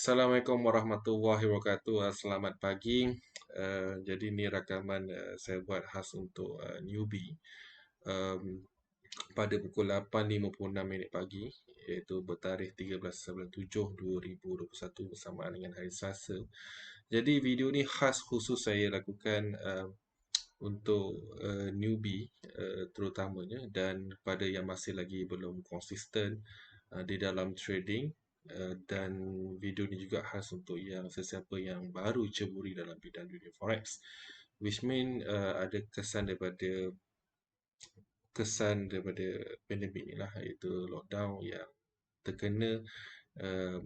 Assalamualaikum warahmatullahi wabarakatuh. Selamat pagi. Jadi ni rakaman saya buat khas untuk newbie um, pada pukul 8.56 pagi, iaitu bertarikh 13/7/2021 bersamaan dengan hari Selasa. Jadi video ni khas khusus saya lakukan untuk newbie terutamanya, dan pada yang masih lagi belum konsisten di dalam trading. Dan video ni juga khas untuk yang sesiapa yang baru ceburi dalam bidang dunia forex, which mean ada kesan daripada pandemik ni lah, iaitu lockdown yang terkena uh,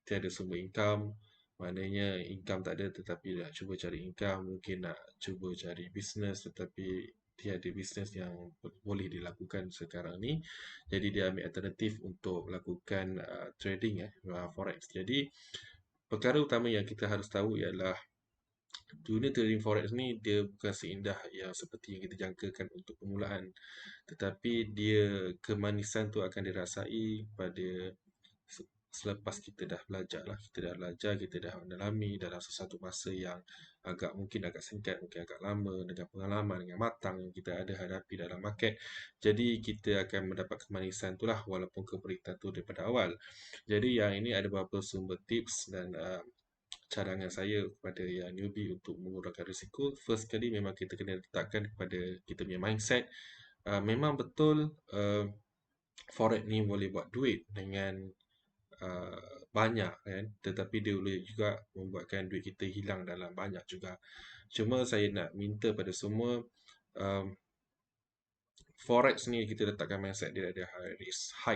tiada sumber income. Maknanya income tak ada tetapi nak cuba cari income, mungkin nak cuba cari bisnes tetapi tiada bisnes yang boleh dilakukan sekarang ni. Jadi dia ambil alternatif untuk melakukan trading forex. Jadi perkara utama yang kita harus tahu ialah dunia trading forex ni dia bukan seindah yang seperti yang kita jangkakan untuk permulaan, tetapi dia kemanisan tu akan dirasai pada selepas kita dah belajar lah. Kita dah mendalami dalam sesuatu masa yang mungkin agak singkat, mungkin agak lama, dengan pengalaman, dengan matang yang kita ada hadapi dalam market. Jadi kita akan mendapat kemanisan tu lah, walaupun keperitan tu daripada awal. Jadi yang ini ada beberapa sumber tips dan cadangan saya kepada yang newbie untuk mengurangkan risiko. First kali memang kita kena letakkan kepada kita punya mindset. Memang betul forex ni boleh buat duit dengan banyak kan, tetapi dia boleh juga membuatkan duit kita hilang dalam banyak juga. Cuma saya nak minta pada semua, um, forex ni kita letakkan mindset dia ada high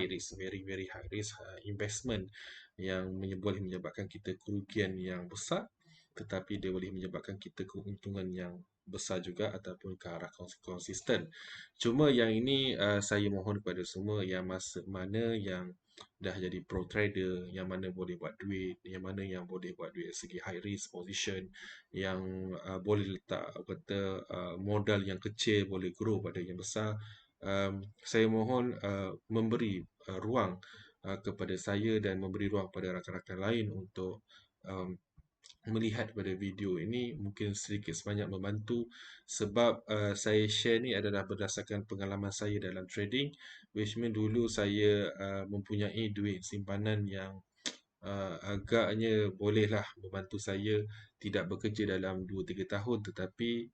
risk, very very high risk investment yang boleh menyebabkan kita kerugian yang besar, tetapi dia boleh menyebabkan kita keuntungan yang besar juga ataupun ke arah konsisten. Cuma yang ini saya mohon kepada semua yang mana yang dah jadi pro trader, yang mana boleh buat duit, yang mana yang boleh buat duit dari segi high risk position, yang boleh letak modal yang kecil boleh grow pada yang besar. Saya mohon memberi ruang kepada saya dan memberi ruang pada rakan-rakan lain untuk melihat pada video ini, mungkin sedikit sebanyak membantu. Sebab saya share ni adalah berdasarkan pengalaman saya dalam trading, which mean dulu saya mempunyai duit simpanan yang agaknya bolehlah membantu saya tidak bekerja dalam 2-3 tahun, tetapi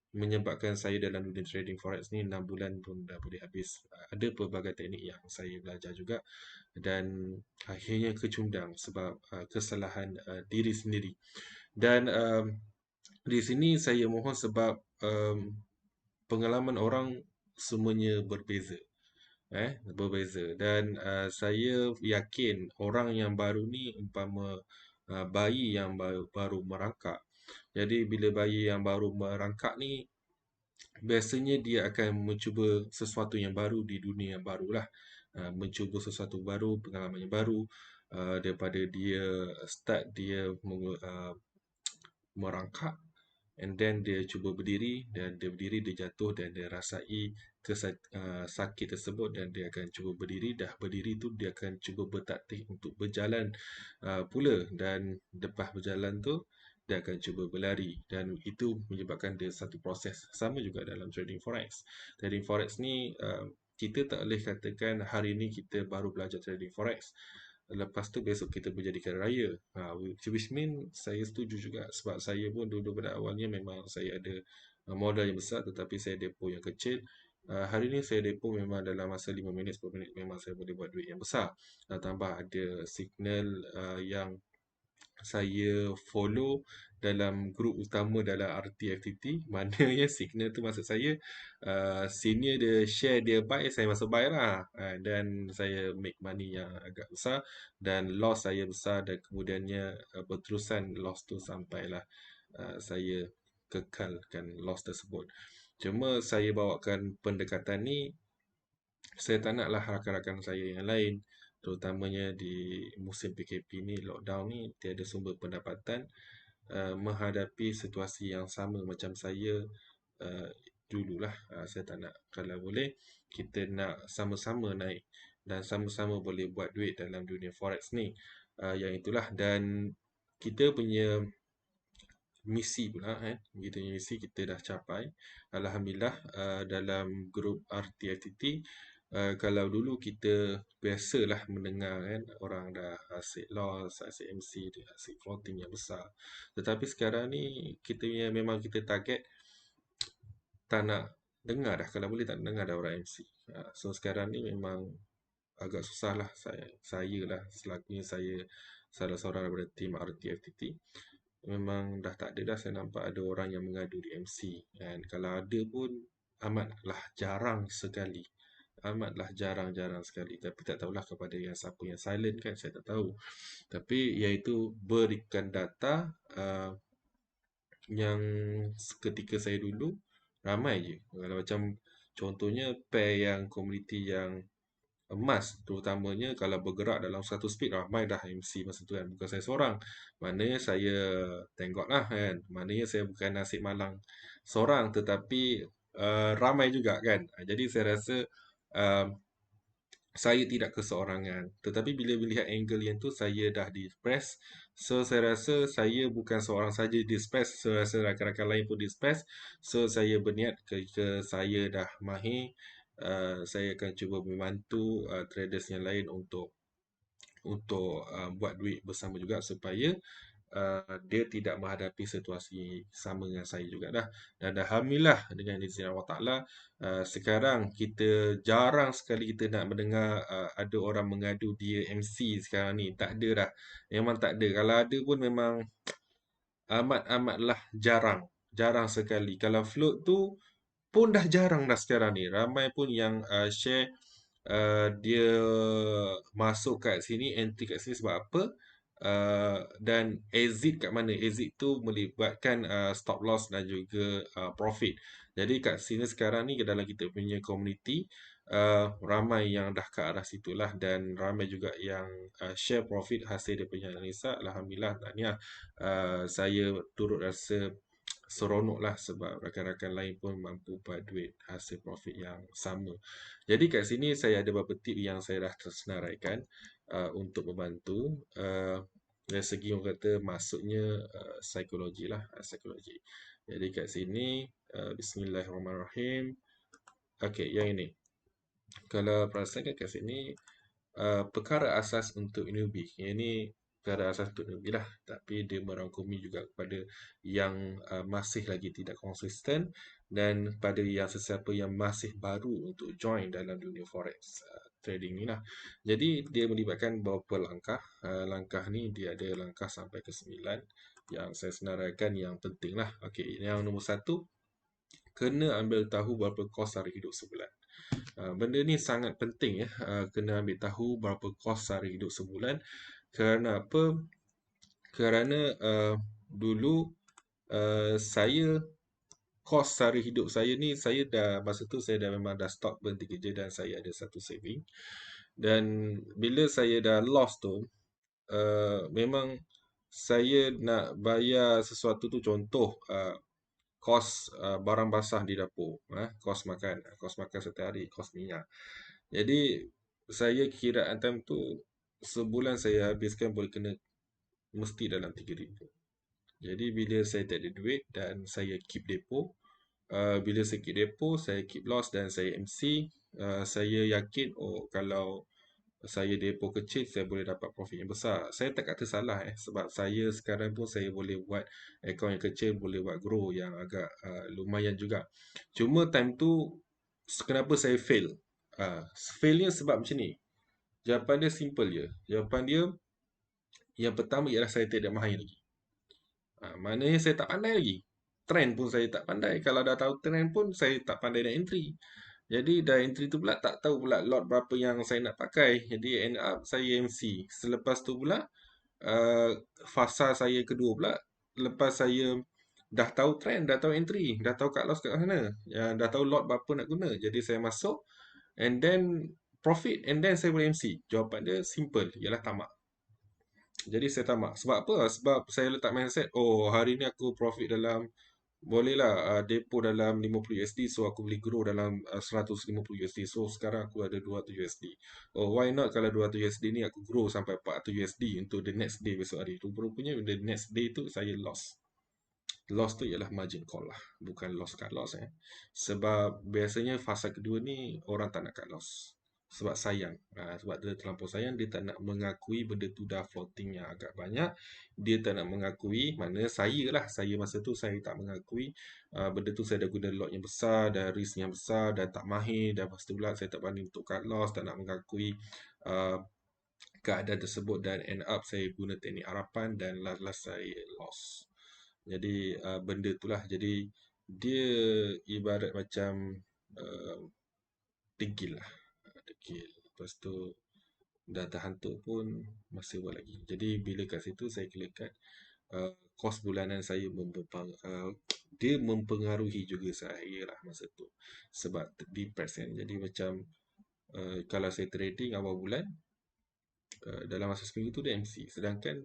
menyebabkan saya dalam dunia trading forex ni 6 bulan pun dah boleh habis. Ada pelbagai teknik yang saya belajar juga, dan akhirnya kecundang sebab kesalahan diri sendiri. Dan di sini saya mohon, sebab pengalaman orang semuanya berbeza, dan saya yakin orang yang baru ni umpama bayi yang baru merangkak. Jadi bila bayi yang baru merangkak ni, biasanya dia akan mencuba sesuatu yang baru di dunia yang barulah. Mencuba sesuatu baru, pengalaman yang baru. Daripada dia start, dia merangkak, and then dia cuba berdiri, dan dia berdiri, dia jatuh, dan dia rasai sakit tersebut, dan dia akan cuba berdiri. Dah berdiri tu dia akan cuba bertaktik untuk berjalan pula, dan lepas berjalan tu dia akan cuba berlari, dan itu menyebabkan dia satu proses. Sama juga dalam trading forex. Trading forex ni kita tak boleh katakan hari ni kita baru belajar trading forex, lepas tu besok kita menjadi kaya raya. Which mean saya setuju juga, sebab saya pun dulu pada awalnya memang saya ada modal yang besar tetapi saya depo yang kecil. Hari ni saya depo memang dalam masa 5 minit, 10 minit memang saya boleh buat duit yang besar. Tambah ada signal yang saya follow dalam grup utama dalam RTFTT, maknanya signal tu maksud saya senior dia share dia buy, saya masuk buy lah, dan saya make money yang agak besar, dan loss saya besar, dan kemudiannya berterusan loss tu sampailah saya kekalkan loss tersebut. Cuma saya bawakan pendekatan ni, saya tak naklah rakan-rakan saya yang lain, terutamanya di musim PKP ni, lockdown ni, tiada sumber pendapatan, menghadapi situasi yang sama macam saya dululah. Saya tak nak. Kalau boleh kita nak sama-sama naik dan sama-sama boleh buat duit dalam dunia forex ni. Yang itulah, dan kita punya misi pula kita punya misi kita dah capai, alhamdulillah. Dalam grup RTFTT, kalau dulu kita biasalah mendengar kan orang dah asyik loss, asyik MC, dia asyik floating yang besar, tetapi sekarang ni kita punya, memang kita target tak nak dengar dah, kalau boleh tak nak dengar dah orang MC. So sekarang ni memang agak susah lah, saya lah selakunya, saya salah seorang daripada tim RTFTT, memang dah tak ada dah saya nampak ada orang yang mengadu di MC. Dan kalau ada pun amatlah jarang sekali. Amatlah jarang-jarang sekali. Tapi tak tahulah kepada yang siapa yang silent kan, saya tak tahu. Tapi iaitu berikan data yang ketika saya dulu ramai je. Kalau macam contohnya pair yang komuniti yang emas, terutamanya kalau bergerak dalam satu speed, ramai dah MC masa tu kan, bukan saya seorang. Maknanya saya tengoklah kan, maknanya saya bukan nasib malang seorang, tetapi ramai juga kan. Jadi saya rasa uh, saya tidak keseorangan, tetapi bila melihat angle yang tu saya dah di-press. So saya rasa saya bukan seorang saja di-press, so rasa rakan-rakan lain pun di-press. So saya berniat ketika saya dah mahir, saya akan cuba membantu traders yang lain untuk buat duit bersama juga, supaya dia tidak menghadapi situasi sama dengan saya juga dah. Dan alhamdulillah dengan izin Allah Ta'ala, sekarang kita jarang sekali kita nak mendengar ada orang mengadu dia MC sekarang ni. Tak ada dah. Memang tak ada. Kalau ada pun memang amat-amatlah jarang. Jarang sekali. Kalau float tu pun dah jarang dah sekarang ni. Ramai pun yang share dia masuk kat sini, entry kat sini sebab apa, dan exit kat mana. Exit tu melibatkan stop loss dan juga profit. Jadi kat sini sekarang ni dalam kita punya community, ramai yang dah ke arah situlah, dan ramai juga yang share profit hasil dia punya analisa. Alhamdulillah, tahniah. Saya turut rasa seronok lah sebab rakan-rakan lain pun mampu buat duit hasil profit yang sama. Jadi kat sini saya ada beberapa tip yang saya dah tersenaraikan untuk membantu dari segi orang kata masuknya psikologi lah, psikologi. Jadi kat sini Bismillahirrahmanirrahim. Okey, yang ini. Kalau perasan kat sini perkara asas untuk newbie. Yang ini perkara asas untuk newbie lah, tapi dia merangkumi juga kepada yang masih lagi tidak konsisten, dan pada yang sesiapa yang masih baru untuk join dalam dunia forex trading ni lah. Jadi dia melibatkan beberapa langkah. Langkah ni dia ada langkah sampai ke 9 yang saya senaraikan yang penting lah. Okey, yang nombor 1, kena ambil tahu berapa kos sara hidup sebulan. Benda ni sangat penting ya. Kena ambil tahu berapa kos sara hidup sebulan. Kerana apa? Kerana dulu saya, kos sara hidup saya ni, saya dah masa tu saya dah memang dah stop berhenti kerja dan saya ada satu saving. Dan bila saya dah lost tu, memang saya nak bayar sesuatu tu, contoh kos barang basah di dapur, kos makan setiap hari, kos minyak. Jadi saya kiraan time tu sebulan saya habiskan boleh kena mesti dalam 3,000. Jadi bila saya tak ada duit dan saya keep depo, bila saya keep depo, saya keep loss dan saya MC, saya yakin kalau saya depo kecil saya boleh dapat profit yang besar. Saya tak kata salah sebab saya sekarang pun saya boleh buat akaun yang kecil, boleh buat grow yang agak lumayan juga. Cuma time tu kenapa saya fail? Failnya sebab macam ni. Jawapan dia simple je. Jawapan dia yang pertama ialah saya tidak mahir lagi. Maknanya saya tak pandai lagi. Trend pun saya tak pandai. Kalau dah tahu trend pun saya tak pandai nak entry. Jadi dah entry tu pula tak tahu pula lot berapa yang saya nak pakai. Jadi end up saya MC. Selepas tu pula fasa saya kedua pula, lepas saya dah tahu trend, dah tahu entry, dah tahu cut loss kat mana, dah tahu lot berapa nak guna. Jadi saya masuk and then profit and then saya boleh MC. Jawapan dia simple, ialah tamak. Jadi saya tamak. Sebab apa? Sebab saya letak mindset, hari ni aku profit dalam Bolehlah depo dalam 50 USD, so aku boleh grow dalam 150 USD. So sekarang aku ada 200 USD. Oh, why not kalau 200 USD ni aku grow sampai 400 USD untuk the next day besok hari. Rupa-rupanya the next day tu saya lost. Loss tu ialah margin call lah, bukan loss cut loss Sebab biasanya fasa kedua ni orang tak nak cut loss. Sebab sayang. Sebab dia terlampau sayang, dia tak nak mengakui benda tu dah floating yang agak banyak. Dia tak nak mengakui, mana saya lah, saya masa tu saya tak mengakui benda tu saya dah guna lot yang besar, dah risk yang besar, dah tak mahir, dah lepas tu pula saya tak berani untuk cut loss, tak nak mengakui uh, keadaan tersebut dan end up saya guna teknik harapan dan last-last saya loss. Jadi benda itulah, jadi dia ibarat macam uh, degil lah, degil. Lepas tu dah terhantuk pun masih buat lagi. Jadi bila kat situ saya kirakan kos bulanan saya dia mempengaruhi juga saya lah masa tu. Sebab depress kan. Jadi macam kalau saya trading awal bulan, dalam masa seminggu tu dia MC. Sedangkan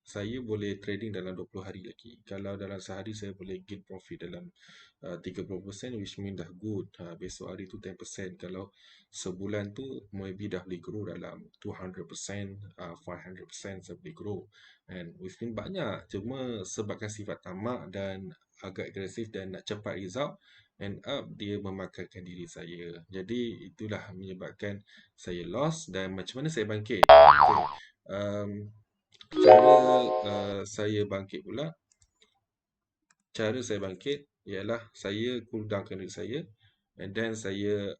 saya boleh trading dalam 20 hari lagi. Kalau dalam sehari saya boleh gain profit dalam 30%, which mean dah good. Besok hari tu 10%. Kalau sebulan tu maybe dah boleh grow dalam 200%, 500% saya boleh grow. And which mean banyak. Cuma sebabkan sifat tamak dan agak agresif dan nak cepat result, end up dia memakankan diri saya. Jadi itulah menyebabkan saya loss. Dan macam mana saya bangkit? Okay. Um, Cara saya bangkit pula, cara saya bangkit ialah saya cool downkan diri saya, and then saya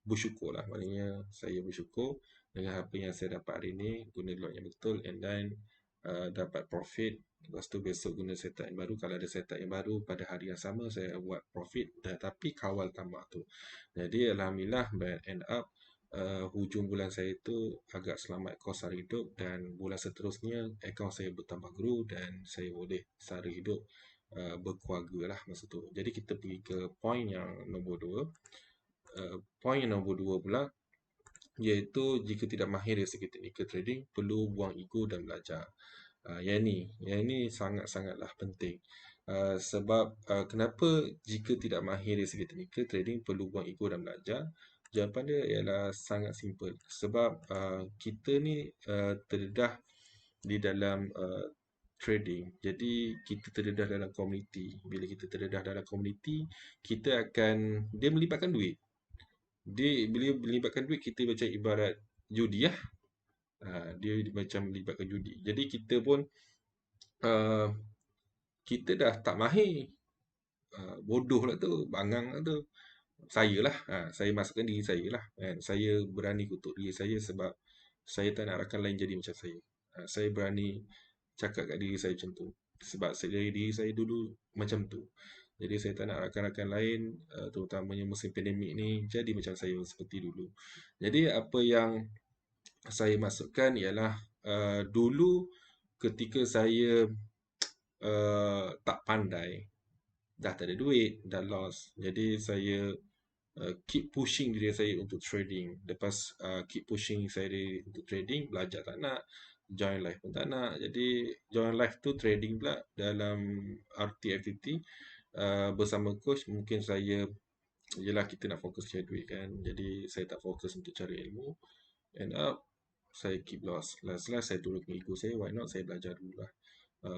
bersyukur lah. Maknanya saya bersyukur dengan apa yang saya dapat hari ni, guna lot yang betul, and then dapat profit. Lepas tu besok guna setup yang baru. Kalau ada setup yang baru pada hari yang sama, saya buat profit, tapi kawal tamak tu. Jadi Alhamdulillah, end up hujung bulan saya tu agak selamat kos sara hidup, dan bulan seterusnya akaun saya bertambah grow dan saya boleh sara hidup berkeluarga lah masa tu. Jadi kita pergi ke point yang nombor 2. Point yang nombor 2 pula, iaitu jika tidak mahir dari segi technical trading, perlu buang ego dan belajar. Yang ni sangat-sangatlah penting. Sebab kenapa jika tidak mahir dari segi technical trading perlu buang ego dan belajar? Jawapan dia ialah sangat simple. Sebab kita ni terdedah di dalam trading. Jadi kita terdedah dalam komuniti. Bila kita terdedah dalam komuniti, kita akan, dia melibatkan duit. Dia bila melibatkan duit, kita macam ibarat judi lah. Dia macam melibatkan judi. Jadi kita pun uh, kita dah tak mahir. Bodoh lah tu, bangang lah tu. Saya lah, saya masukkan diri saya lah. Kan? Saya berani kutuk diri saya sebab saya tak nak rakan lain jadi macam saya. Saya berani cakap kat diri saya macam tu. Sebab dari diri saya dulu macam tu. Jadi saya tak nak rakan-rakan lain, terutamanya musim pandemik ni, jadi macam saya seperti dulu. Jadi apa yang saya masukkan ialah dulu ketika saya tak pandai, dah tak ada duit, dah lost. Jadi saya keep pushing diri saya untuk trading. Lepas keep pushing saya untuk trading, belajar tak nak, join live pun tak nak. Jadi join live tu trading pula dalam RTFTT bersama coach. Mungkin saya, yelah kita nak fokus cari duit kan. Jadi saya tak fokus untuk cari ilmu. End up saya keep loss. Last saya turunkan ego saya. Why not saya belajar dulu lah.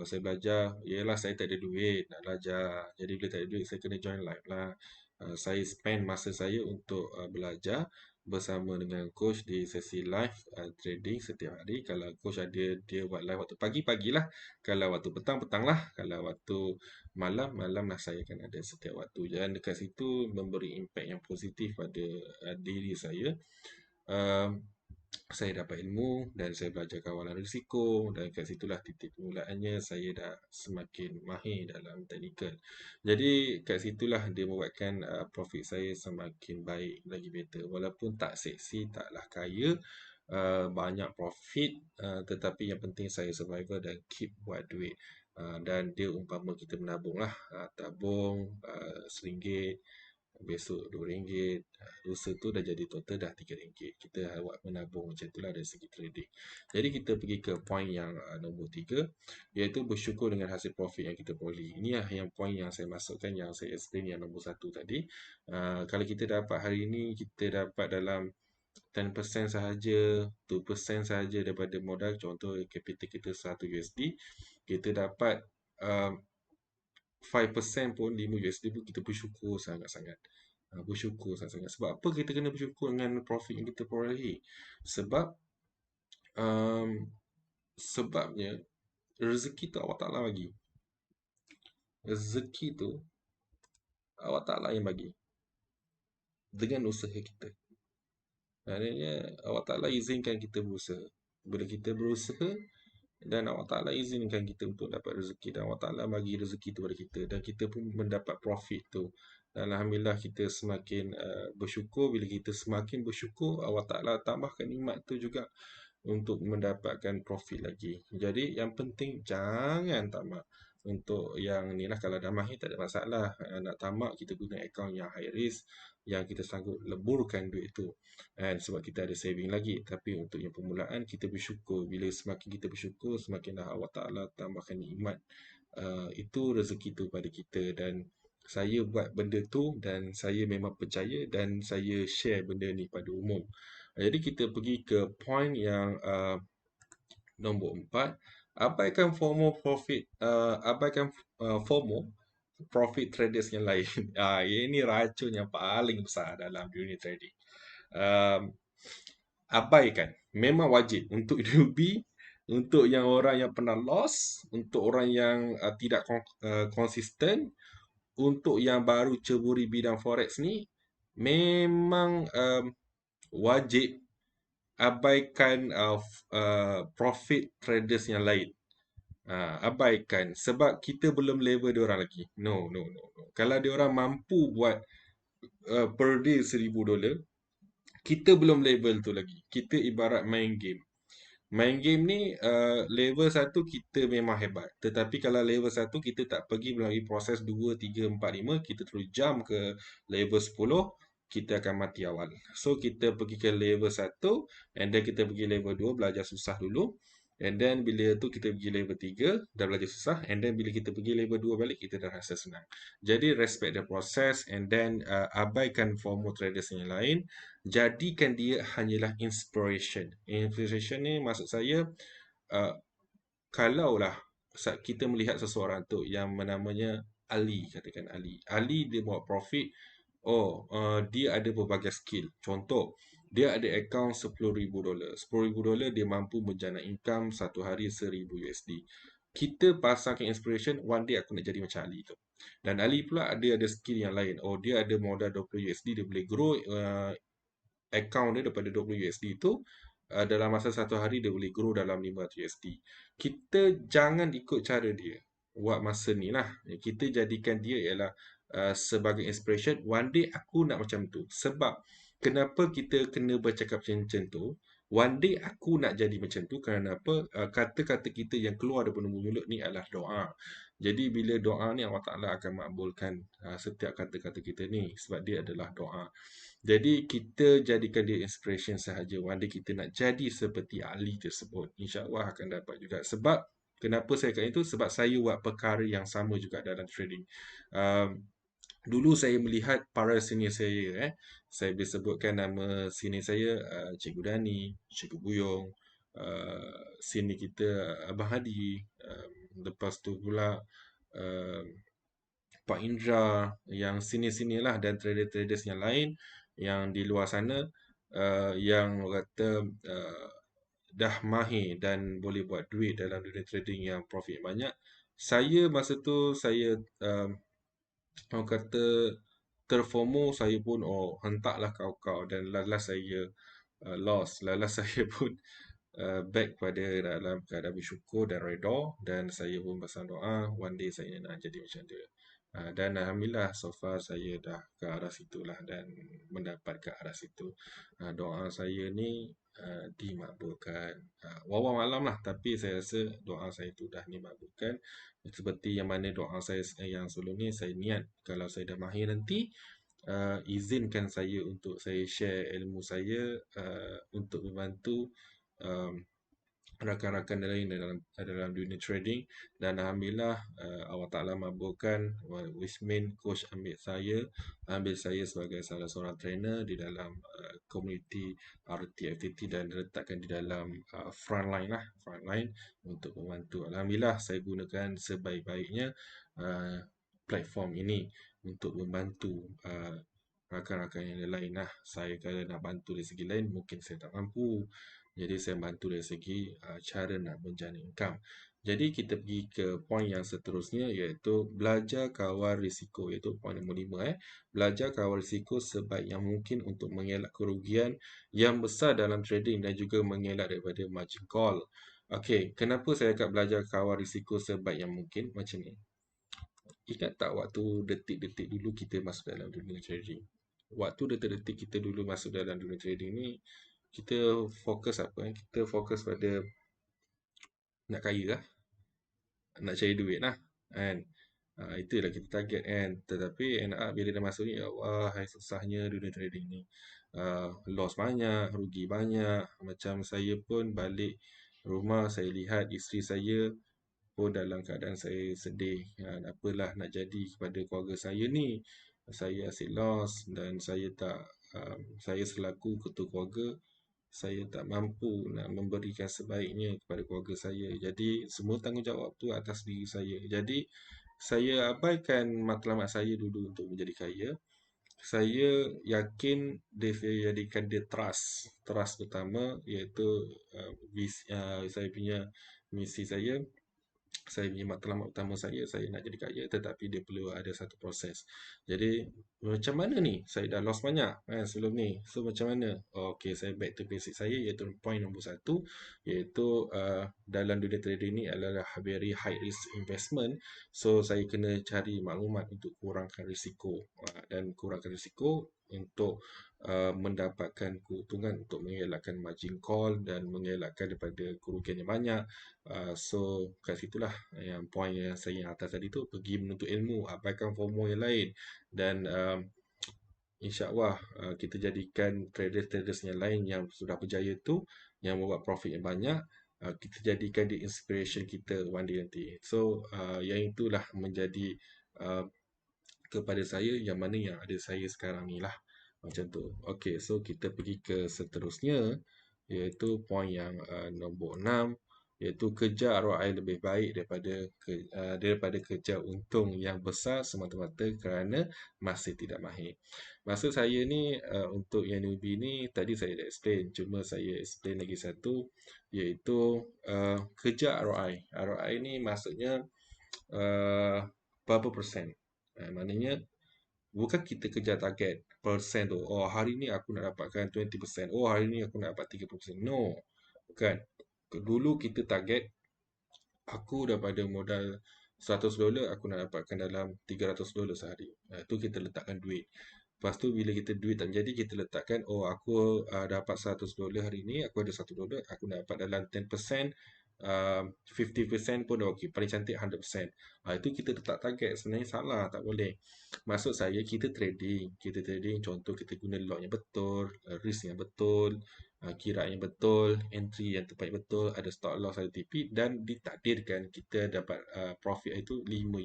Saya belajar, yelah saya tak ada duit nak belajar. Jadi bila tak ada duit, saya kena join live lah. Saya spend masa saya untuk belajar bersama dengan coach di sesi live trading setiap hari. Kalau coach ada, dia buat live waktu pagi-pagi lah. Kalau waktu petang-petang lah. Kalau waktu malam lah saya akan ada setiap waktu. Dan dekat situ memberi impact yang positif pada diri saya. Saya dapat ilmu dan saya belajar kawalan risiko, dan kat situlah titik permulaannya saya dah semakin mahir dalam teknikal. Jadi kat situlah dia membuatkan profit saya semakin baik, lagi better. Walaupun tak seksi, taklah kaya, banyak profit, tetapi yang penting saya survival dan keep buat duit. Dan dia umpama kita menabung lah, tabung RM1, besok RM2, lusa tu dah jadi total dah RM3. Kita awak menabung macam itulah dari segi trading. Jadi kita pergi ke poin yang nombor 3, iaitu bersyukur dengan hasil profit yang kita peroleh. Inilah yang poin yang saya masukkan, yang saya explain yang nombor 1 tadi. Kalau kita dapat hari ini, kita dapat dalam 10% sahaja, 2% sahaja daripada modal, contoh capital kita $100, kita dapat 5% pun, $5 pun, kita bersyukur sangat-sangat. Bersyukur sangat-sangat. Sebab apa kita kena bersyukur dengan profit yang kita peroleh? Sebab um, sebabnya rezeki tu Allah Ta'ala bagi. Rezeki tu Allah Ta'ala yang bagi dengan usaha kita. Maknanya Allah Ta'ala izinkan kita berusaha. Bila kita berusaha, dan Allah Ta'ala izinkan kita untuk dapat rezeki, dan Allah Ta'ala bagi rezeki tu kepada kita, dan kita pun mendapat profit tu. Dan Alhamdulillah kita semakin bersyukur. Bila kita semakin bersyukur, Allah Ta'ala tambahkan nikmat tu juga untuk mendapatkan profit lagi. Jadi yang penting jangan tamak. Untuk yang ni lah, kalau dah mahir tak ada masalah. Nak tamak, kita guna akaun yang high risk, yang kita sanggup leburkan duit tu. Sebab kita ada saving lagi. Tapi untuk yang permulaan, kita bersyukur. Bila semakin kita bersyukur, semakinlah Allah Ta'ala tambahkan nikmat. Itu rezeki tu pada kita. Dan saya buat benda tu, dan saya memang percaya, dan saya share benda ni pada umum. Jadi kita pergi ke point yang nombor 4. Abaikan FOMO FOMO profit traders yang lain. Ini racun yang paling besar dalam dunia trading. Um, Abaikan. Memang wajib untuk newbie, untuk yang orang yang pernah loss, untuk orang yang tidak konsisten, untuk yang baru ceburi bidang forex ni, memang wajib abaikan profit traders yang lain. Abaikan. Sebab kita belum level diorang lagi. No, no, no, no. Kalau diorang mampu buat per day $1,000, kita belum level tu lagi. Kita ibarat main game. Main game ni level 1 kita memang hebat. Tetapi kalau level 1 kita tak pergi melalui proses 2, 3, 4, 5, kita terus jump ke level 10, kita akan mati awal. So kita pergi ke level 1, and then kita pergi level 2, belajar susah dulu. And then bila tu kita pergi level 3, dah belajar susah. And then bila kita pergi level 2 balik, kita dah rasa senang. Jadi respect the process, and then abaikan FOMO traders yang lain. Jadikan dia hanyalah inspiration. Inspiration ni maksud saya, uh, kalaulah kita melihat seseorang tu yang namanya Ali, katakan Ali. Ali dia buat profit. Dia ada berbagai skill. Contoh, dia ada akaun $10,000. $10,000 dia mampu menjana income satu hari $1,000. Kita pasangkan inspiration, one day aku nak jadi macam Ali tu. Dan Ali pula ada skill yang lain. Dia ada modal $20, dia boleh grow account dia daripada $20 tu, dalam masa satu hari dia boleh grow dalam $500. Kita jangan ikut cara dia buat masa ni lah. Kita jadikan dia ialah sebagai inspiration. One day aku nak macam tu. Sebab kenapa kita kena bercakap macam tu? One day aku nak jadi macam tu. Kenapa? Kata-kata kita yang keluar daripada mulut ni adalah doa. Jadi bila doa ni, Allah Ta'ala akan makbulkan setiap kata-kata kita ni. Sebab dia adalah doa. Jadi kita jadikan dia inspiration sahaja. One day kita nak jadi seperti Ali tersebut, InsyaAllah akan dapat juga. Sebab kenapa saya kata itu? Sebab saya buat perkara yang sama juga dalam trading. Dulu saya melihat para senior saya. Saya boleh sebutkan nama senior saya, Cikgu Dani, Cikgu Buyong, senior kita Abang Hadi. Lepas tu pula Pak Indra, yang senior-senior lah, dan trader-traders yang lain yang di luar sana, yang kata dah mahir dan boleh buat duit dalam dunia trading yang profit banyak. Saya masa tu saya orang kata terfomo, saya pun hentaklah kau-kau, dan last saya loss. Last saya pun back pada dalam keadaan bersyukur dan redha, dan saya pun pasang doa one day saya nak jadi macam dia. Dan Alhamdulillah so far saya dah ke arah situlah, dan mendapat ke arah situ. Doa saya ni dimakbulkan. Wallahu alam lah, tapi saya rasa doa saya tu dah dimakbulkan. Seperti yang mana doa saya yang sebelum ni, saya niat kalau saya dah mahir nanti, izinkan saya untuk saya share ilmu saya untuk membantu um, rakan-rakan lain dalam dunia trading. Dan alhamdulillah Allah Taala mabulkan Wismin coach ambil saya sebagai salah seorang trainer di dalam community RTFTT dan letakkan di dalam frontline untuk membantu. Alhamdulillah saya gunakan sebaik-baiknya uh, platform ini untuk membantu rakan-rakan yang lain lah. Saya kalau nak bantu dari segi lain mungkin saya tak mampu, jadi saya bantu dari segi cara nak menjana income. Jadi kita pergi ke poin yang seterusnya, iaitu belajar kawal risiko, iaitu poin nombor 5. Belajar kawal risiko sebaik yang mungkin untuk mengelak kerugian yang besar dalam trading dan juga mengelak daripada margin call. Okey, kenapa saya akan belajar kawal risiko sebaik yang mungkin macam ni? Ingat tak waktu detik-detik dulu kita masuk dalam dunia trading? Waktu detik-detik kita dulu masuk dalam dunia trading ni, kita fokus apa? Kita fokus pada nak kaya lah, nak cari duit lah, kan? Itulah kita target kan. Tetapi end up bila dah masuk ni, ya Allah, hai susahnya dunia trading ni. Loss banyak, rugi banyak. Macam saya pun balik rumah, saya lihat isteri saya pun dalam keadaan saya sedih. Apalah nak jadi kepada keluarga saya ni. Saya asyik loss dan saya selaku ketua keluarga, saya tak mampu nak memberikan sebaiknya kepada keluarga saya. Jadi semua tanggungjawab tu atas diri saya. Jadi saya abaikan matlamat saya dulu untuk menjadi kaya. Saya yakin saya jadikan dia trust utama, iaitu saya punya misi saya punya matlamat utama saya nak jadi kaya, tetapi dia perlu ada satu proses. Jadi macam mana ni? Saya dah lost banyak kan sebelum ni. So macam mana? Okey, saya back to basic saya, iaitu point nombor 1, iaitu dalam dunia trading ni adalah very high risk investment. So saya kena cari maklumat untuk kurangkan risiko, dan kurangkan risiko untuk mendapatkan keuntungan, untuk mengelakkan margin call dan mengelakkan daripada kerugian yang banyak. So kat situlah yang poin yang saya yang atas tadi tu, pergi menuntut ilmu, abaikan FOMO yang lain, dan insya-Allah kita jadikan traders-traders yang lain yang sudah berjaya tu, yang membuat profit yang banyak, kita jadikan dia inspiration kita one day nanti. So yang itulah menjadi kepada saya yang mana yang ada saya sekarang ni lah, macam tu. Okey, so kita pergi ke seterusnya, iaitu poin yang nombor 6, iaitu kejar ROI lebih baik daripada kejar untung yang besar semata-mata kerana masih tidak mahir. Maksud saya ni untuk yang newbie ni tadi saya dah explain, cuma saya explain lagi satu, iaitu kejar ROI. ROI ni maksudnya berapa persen. Maknanya bukan kita kejar target persen tu. Oh, hari ni aku nak dapatkan 20%. Oh, hari ni aku nak dapat 30%. No. Bukan. Dulu kita target, aku daripada modal $100, aku nak dapatkan dalam $300 sehari. Tu kita letakkan duit. Lepas tu bila kita duit tak jadi, kita letakkan, oh aku dapat $100 hari ni, aku ada $1, aku nak dapat dalam 10%, 50% pun dah okey. Paling cantik 100%. Itu kita letak target. Sebenarnya salah, tak boleh. Maksud saya, kita trading, contoh kita guna lot yang betul, risk yang betul, kiraan yang betul, entry yang tepat betul, ada stop loss, ada TP, dan ditakdirkan kita dapat profit itu $5.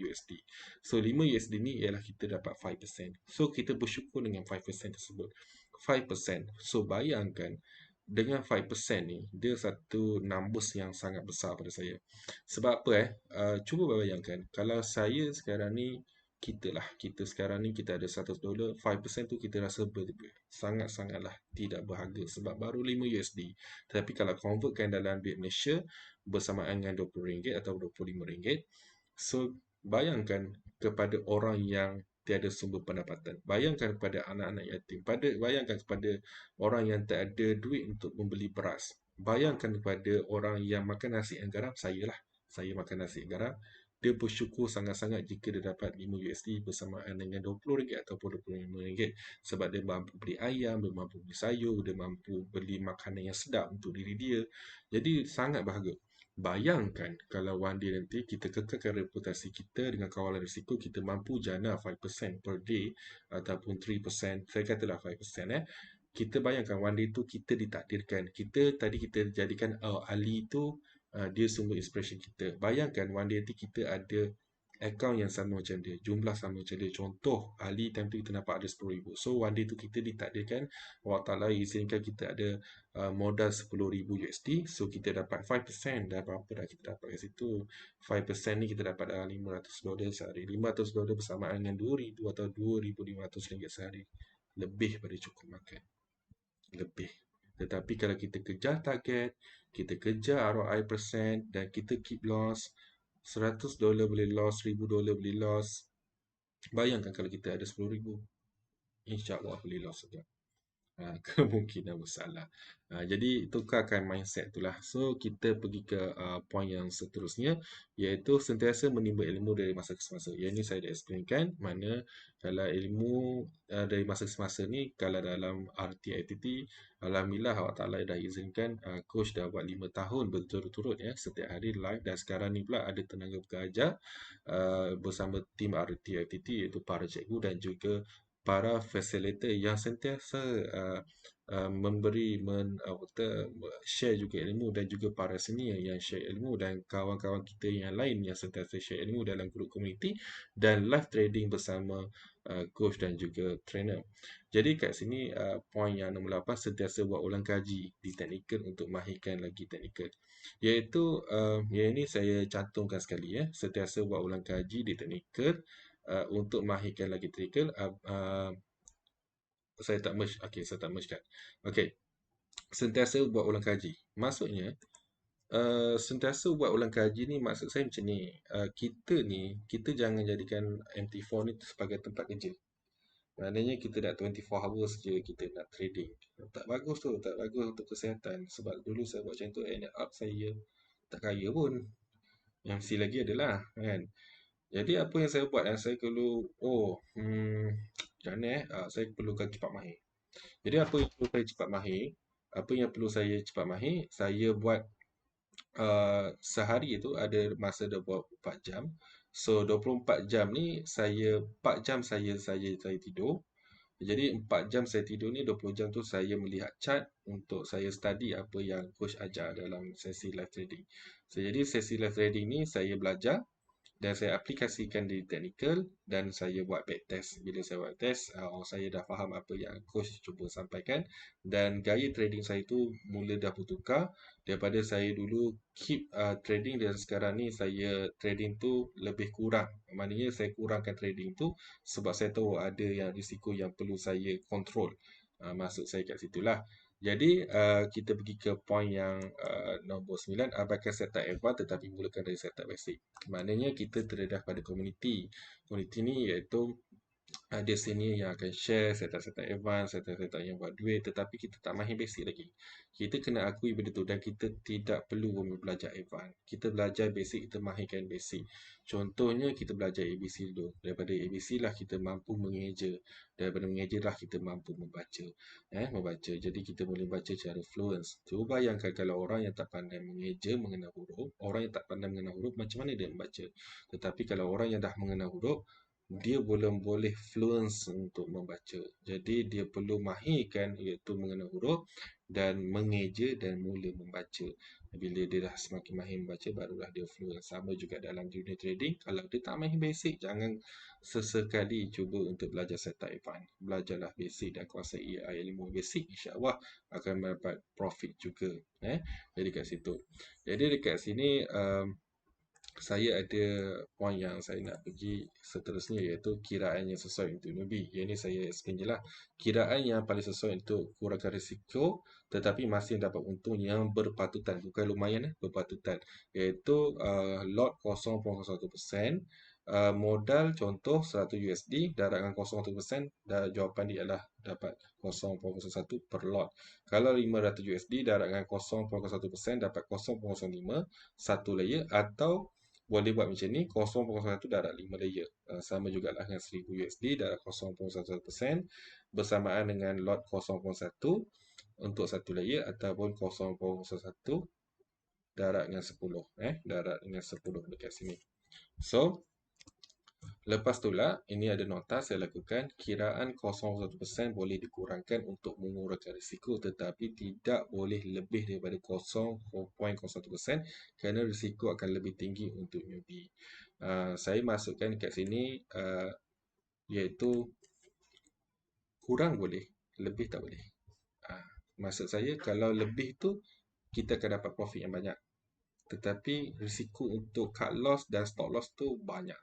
So $5 ni ialah kita dapat 5%. So kita bersyukur dengan 5% tersebut. 5%. So bayangkan dengan 5% ni, dia satu numbers yang sangat besar pada saya. Sebab apa cuba bayangkan, kalau saya sekarang ni, kita sekarang ni kita ada $100, 5% tu kita rasa sangat-sangatlah tidak berharga sebab baru $5. Tetapi kalau convertkan dalam duit Malaysia bersamaan dengan RM20 atau RM25, so bayangkan kepada orang yang tiada sumber pendapatan, bayangkan kepada anak-anak yatim, bayangkan kepada orang yang tak ada duit untuk membeli beras, bayangkan kepada orang yang makan nasi and garam, saya makan nasi and garam, dia bersyukur sangat-sangat jika dia dapat $5 bersamaan dengan RM20 ataupun RM25, sebab dia mampu beli ayam, dia mampu beli sayur, dia mampu beli makanan yang sedap untuk diri dia. Jadi sangat berharga. Bayangkan kalau one day nanti kita kekalkan reputasi kita dengan kawalan risiko, kita mampu jana 5% per day ataupun 3%, saya katalah 5%, kita bayangkan one day tu kita ditakdirkan. Kita jadikan Ali tu dia sumber inspiration kita. Bayangkan one day nanti kita ada akaun yang sama macam dia, jumlah sama macam dia. Contoh, Ali time tu kita nampak ada 10,000. So one day tu kita ditakdirkan, Allah Ta'ala izinkan kita ada modal 10,000 USD. So kita dapat 5%. Dah berapa dah kita dapat kat situ? 5% ni kita dapat dalam $500 sehari. $500 bersamaan dengan 2,000 atau RM2,500 sehari. Lebih pada cukup makan. Lebih. Tetapi kalau kita kejar target, kita kejar ROI persen dan kita keep loss, $100 boleh loss, $1,000 boleh loss. Bayangkan kalau kita ada 10,000, insya-Allah boleh loss juga. Kemungkinan bersalah. Jadi tukarkan mindset itulah. So kita pergi ke poin yang seterusnya, iaitu sentiasa menimba ilmu dari masa ke semasa. Yang ini saya dah explainkan, mana kalau ilmu dari masa ke semasa ni, kalau dalam RT activity, alhamdulillah Allah Ta'ala dah izinkan coach dah buat 5 tahun berturut-turut ya, setiap hari live, dan sekarang ni pula ada tenaga pengajar bersama tim RT activity, iaitu para cikgu dan juga para facilitator yang sentiasa share juga ilmu, dan juga para senior yang share ilmu, dan kawan-kawan kita yang lain yang sentiasa share ilmu dalam grup community dan live trading bersama coach dan juga trainer. Jadi kat sini poin yang nombor 8, sentiasa buat ulang kaji di teknikal untuk mahirkan lagi teknikal. Iaitu yang ini saya cantumkan sekali ya, sentiasa buat ulang kaji di teknikal untuk mahirkan lagi teknikal. Saya tak merge. Okey, saya tak merge kan. Okey. Sentiasa buat ulang kaji. Maksudnya, sentiasa buat ulang kaji ni maksud saya macam ni. Kita jangan jadikan MT4 ni sebagai tempat kerja. Maknanya kita nak 24 hours je kita nak trading. Tak bagus tu, tak bagus untuk kesihatan. Sebab dulu saya buat macam tu, end up saya tak kaya pun. Yang mesti lagi adalah, kan. Jadi apa yang saya buat, saya perlu, macam mana saya perlukan cepat mahir. Jadi apa yang perlu saya cepat mahir? Apa yang perlu saya cepat mahir? Saya buat sehari itu ada masa dah buat 4 jam. So 24 jam ni 4 jam saya tidur. Jadi 4 jam saya tidur ni, 20 jam tu saya melihat chart untuk saya study apa yang coach ajar dalam sesi live trading. So jadi sesi live trading ni saya belajar dan saya aplikasikan di technical dan saya buat backtest. Bila saya buat test, saya dah faham apa yang coach cuba sampaikan, dan gaya trading saya tu mula dah bertukar daripada saya dulu keep trading, dan sekarang ni saya trading tu lebih kurang. Maknanya saya kurangkan trading tu sebab saya tahu ada yang risiko yang perlu saya control. Maksud saya kat situlah. Jadi kita pergi ke poin yang nombor 9, abaikan setup advance tetapi mulakan dari setup basic. Maknanya kita terdedah pada community. Community ni iaitu ada senior yang akan share setup-setup advance, setup-setup yang buat duit, tetapi kita tak mahir basic lagi. Kita kena akui benda tu, dan kita tidak perlu belajar advance. Kita belajar basic, kita mahirkan basic. Contohnya kita belajar ABC dulu. Daripada ABC lah kita mampu mengeja. Daripada mengeja lah kita mampu membaca. Membaca. Jadi kita boleh baca secara fluent. Cuba bayangkan kalau orang yang tak pandai mengeja, mengenal huruf, orang yang tak pandai mengenal huruf, macam mana dia membaca? Tetapi kalau orang yang dah mengenal huruf, dia belum boleh fluent untuk membaca. Jadi dia perlu mahirkan, iaitu mengenal huruf dan mengeja dan mula membaca. Bila dia dah semakin mahir membaca, barulah dia fluent. Sama juga dalam dunia trading. Kalau dia tak mahir basic, jangan sesekali cuba untuk belajar setup advance. Belajarlah basic dan kuasai ilmu basic, insya-Allah akan mendapat profit juga. Jadi kat situ. Jadi dekat sini saya ada poin yang saya nak pergi seterusnya, iaitu kiraan yang sesuai untuk newbie. Yang ini saya explain je lah. Kiraan yang paling sesuai untuk kurangkan risiko tetapi masih dapat untung yang berpatutan. Bukan lumayan, berpatutan. Iaitu lot 0.1%, modal contoh 100 USD, darangan 0.1%, dan jawapan dia adalah dapat 0.1 per lot. Kalau 500 USD, darangan 0.1% dapat 0.05 satu layer, atau boleh buat macam ni, 0.1 darab 5 layer. Sama jugalah dengan 1000 USD darab 0.1% bersamaan dengan lot 0.1 untuk satu layer, ataupun 0.1 darab dengan 10, darab dengan 10 dekat sini. So, lepas tu lah, ini ada nota saya lakukan, kiraan 0,1% boleh dikurangkan untuk mengurangkan risiko, tetapi tidak boleh lebih daripada 0,01% kerana risiko akan lebih tinggi untuk newbie. Saya masukkan kat sini, iaitu kurang boleh, lebih tak boleh. Maksud saya, kalau lebih tu, kita akan dapat profit yang banyak. Tetapi risiko untuk cut loss dan stop loss tu banyak.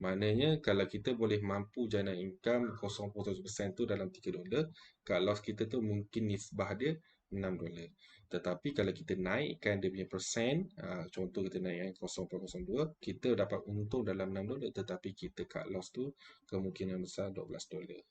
Maknanya kalau kita boleh mampu jana income 0,1% tu dalam $3, cut loss kita tu mungkin nisbah dia $6. Tetapi kalau kita naikkan dia punya persen, contoh kita naikkan 0,02, kita dapat untung dalam $6, tetapi kita cut loss tu kemungkinan besar $12.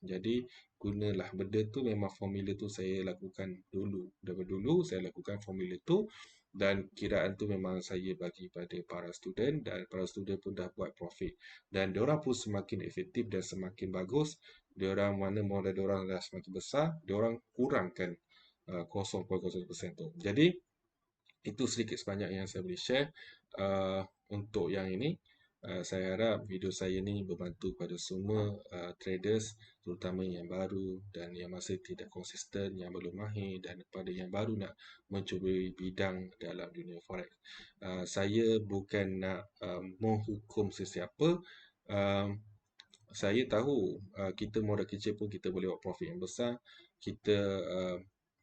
Jadi gunalah benda tu, memang formula tu saya lakukan dulu. Daripada dulu saya lakukan formula tu, dan kiraan tu memang saya bagi pada para student, dan para student pun dah buat profit. Dan diorang pun semakin efektif dan semakin bagus. Diorang mana modal diorang dah semakin besar, diorang kurangkan 0,1% tu. Jadi itu sedikit sebanyak yang saya boleh share untuk yang ini. Saya harap video saya ni membantu kepada semua traders, terutama yang baru dan yang masih tidak konsisten, yang belum mahir, dan kepada yang baru nak mencubai bidang dalam dunia forex. Saya bukan nak menghukum sesiapa. Uh, saya tahu kita modal kecil pun kita boleh buat profit yang besar. Kita uh,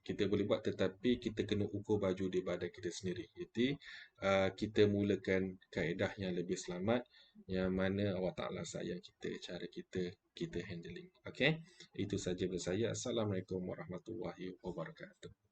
kita boleh buat, tetapi kita kena ukur baju di badan kita sendiri. Jadi kita mulakan kaedah yang lebih selamat, yang mana Allah Ta'ala sayang kita, cara kita handling. Okay, itu saja dari saya. Assalamualaikum warahmatullahi wabarakatuh.